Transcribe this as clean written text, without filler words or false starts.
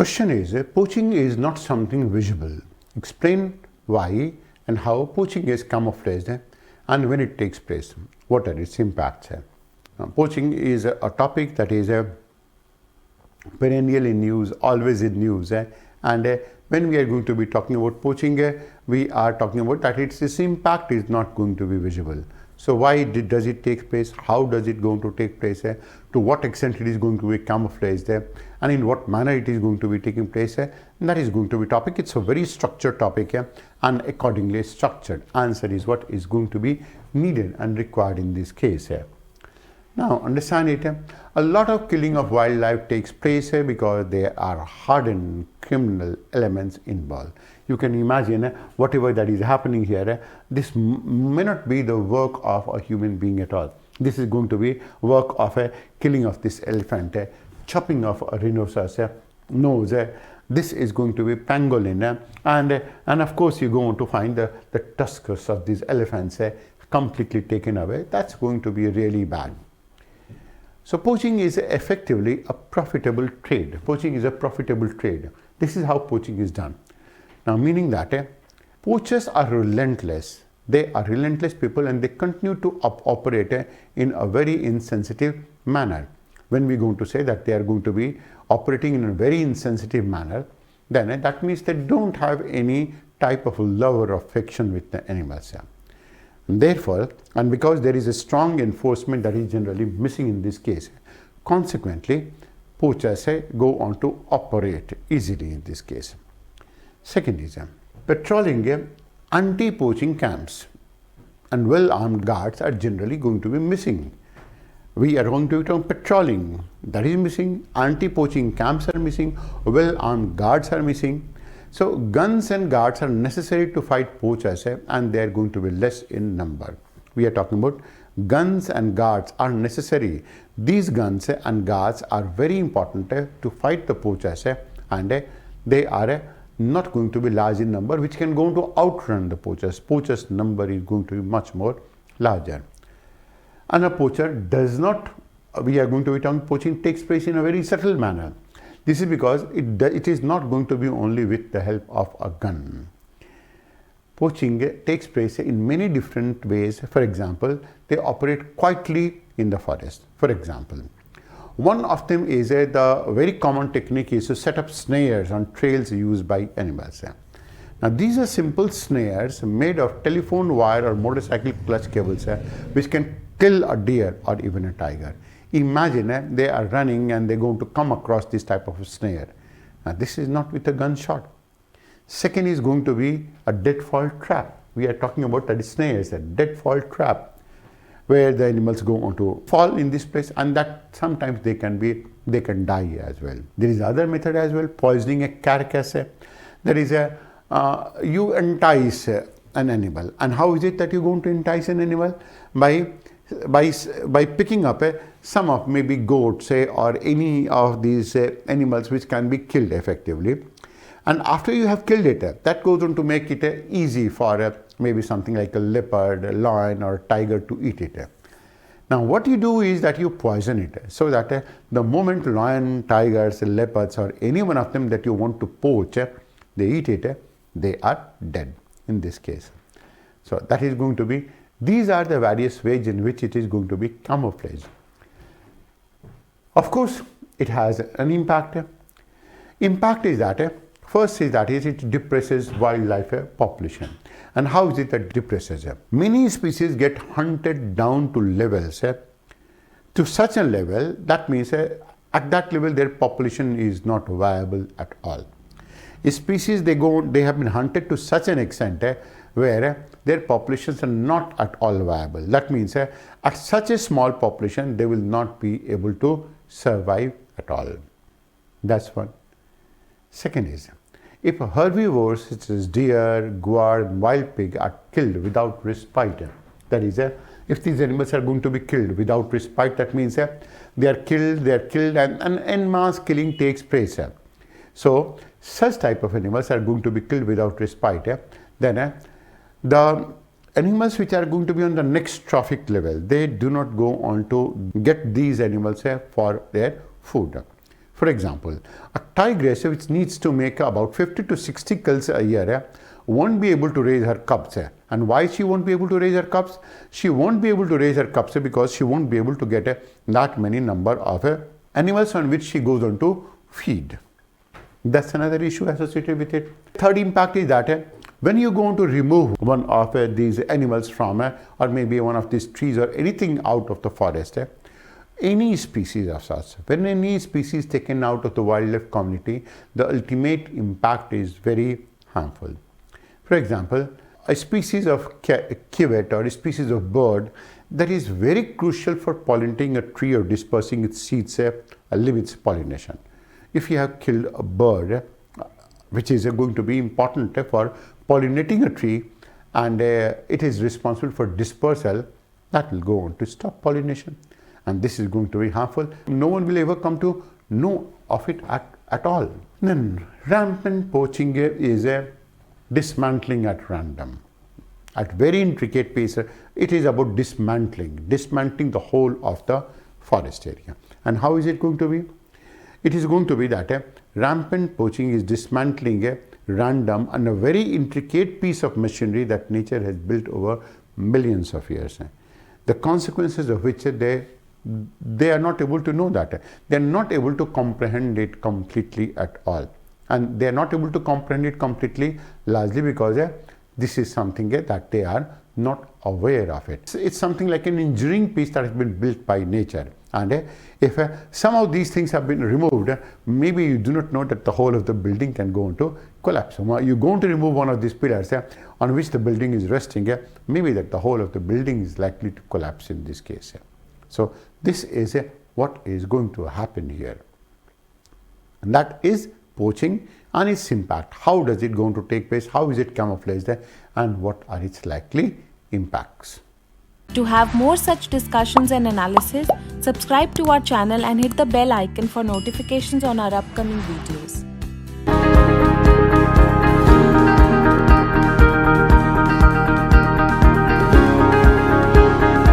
Question is, poaching is not something visible. Explain why and how poaching is camouflaged and when it takes place. What are its impacts? Poaching is a topic that is perennial in news, always in news. And when we are going to be talking about poaching, we are talking about that its impact is not going to be visible. So why does it take place? How does it going to take place? To what extent it is going to be camouflaged and in what manner it is going to be taking place? That is going to be topic. It's a very structured topic and accordingly structured answer is what is going to be needed and required in this case. Now understand it, a lot of killing of wildlife takes place because there are hardened criminal elements involved. You can imagine whatever that is happening here, this may not be the work of a human being at all. This is going to be work of a killing of this elephant, chopping of a rhinoceros nose. This is going to be pangolin, and of course you're going to find the tuskers of these elephants completely taken away. That's going to be really bad. So poaching is effectively a profitable trade. Poaching is a profitable trade. This is how poaching is done. Now meaning that poachers are relentless. They are relentless people and they continue to operate in a very insensitive manner. When we're going to say that they are going to be operating in a very insensitive manner, then that means they don't have any type of love or affection with the animals. Therefore, and because there is a strong enforcement that is generally missing in this case, consequently, poachers go on to operate easily in this case. Second is patrolling anti-poaching camps and well-armed guards are generally going to be missing. We are going to be talking patrolling, that is missing, anti-poaching camps are missing, well-armed guards are missing. So guns and guards are necessary to fight poachers and they are going to be less in number. We are talking about guns and guards are necessary. These guns and guards are very important to fight the poachers and they are not going to be large in number, which can go to outrun the poachers. Poachers' number is going to be much more larger. And a poacher does not, we are going to be talking poaching takes place in a very subtle manner. This is because it is not going to be only with the help of a gun. Poaching takes place in many different ways. For example, they operate quietly in the forest. For example, one of them is the very common technique is to set up snares on trails used by animals. Now these are simple snares made of telephone wire or motorcycle clutch cables which can kill a deer or even a tiger. Imagine they are running and they're going to come across this type of a snare. Now this is not with a gunshot. Second is going to be a deadfall trap. We are talking about that snares, a deadfall trap, where the animals go on to fall in this place and that sometimes they can die as well. There is other method as well, poisoning a carcass. There is you entice an animal. And how is it that you're going to entice an animal? By picking up some of maybe goats or any of these animals which can be killed effectively. And after you have killed it, that goes on to make it easy for maybe something like a leopard, a lion or a tiger to eat it. Now what you do is that you poison it so that the moment lion, tigers, leopards or any one of them that you want to poach, they eat it, they are dead in this case. So that is going to be, these are the various ways in which it is going to be camouflaged. Of course, it has an impact. Impact is that first is that it depresses wildlife population. And how is it that it depresses? Many species get hunted down to levels, to such a level, that means at that level their population is not viable at all. Species they have been hunted to such an extent where their populations are not at all viable. That means at such a small population they will not be able to survive at all. That's one. Second is, if herbivores such as deer, guar and wild pig are killed without respite, that is, if these animals are going to be killed without respite, that means they are killed and en masse killing takes place. So such type of animals are going to be killed without respite. Then the animals which are going to be on the next trophic level, they do not go on to get these animals for their food. For example, a tigress which needs to make about 50 to 60 kills a year won't be able to raise her cubs. And why she won't be able to raise her cubs? She won't be able to raise her cubs because she won't be able to get that many number of animals on which she goes on to feed. That's another issue associated with it. Third impact is that when you go on to remove one of these animals from or maybe one of these trees or anything out of the forest, any species of such, when any species taken out of the wildlife community, the ultimate impact is very harmful. For example, a species of civet or a species of bird that is very crucial for pollinating a tree or dispersing its seeds limits pollination. If you have killed a bird, which is going to be important for pollinating a tree, and it is responsible for dispersal, that will go on to stop pollination. And this is going to be harmful. No one will ever come to know of it at all. Then rampant poaching is a dismantling at random. At very intricate pace, it is about dismantling the whole of the forest area. And how is it going to be? It is going to be that rampant poaching is dismantling a random and a very intricate piece of machinery that nature has built over millions of years. The consequences of which they are not able to know that. They are not able to comprehend it completely at all. And they are not able to comprehend it completely largely because this is something that they are not aware of it. It's something like an engineering piece that has been built by nature. And if some of these things have been removed, maybe you do not know that the whole of the building can go into collapse. So you're going to remove one of these pillars on which the building is resting, maybe that the whole of the building is likely to collapse in this case. So this is what is going to happen here. And that is poaching and its impact. How does it going to take place? How is it camouflaged? And what are its likely impacts? To have more such discussions and analysis, subscribe to our channel and hit the bell icon for notifications on our upcoming videos.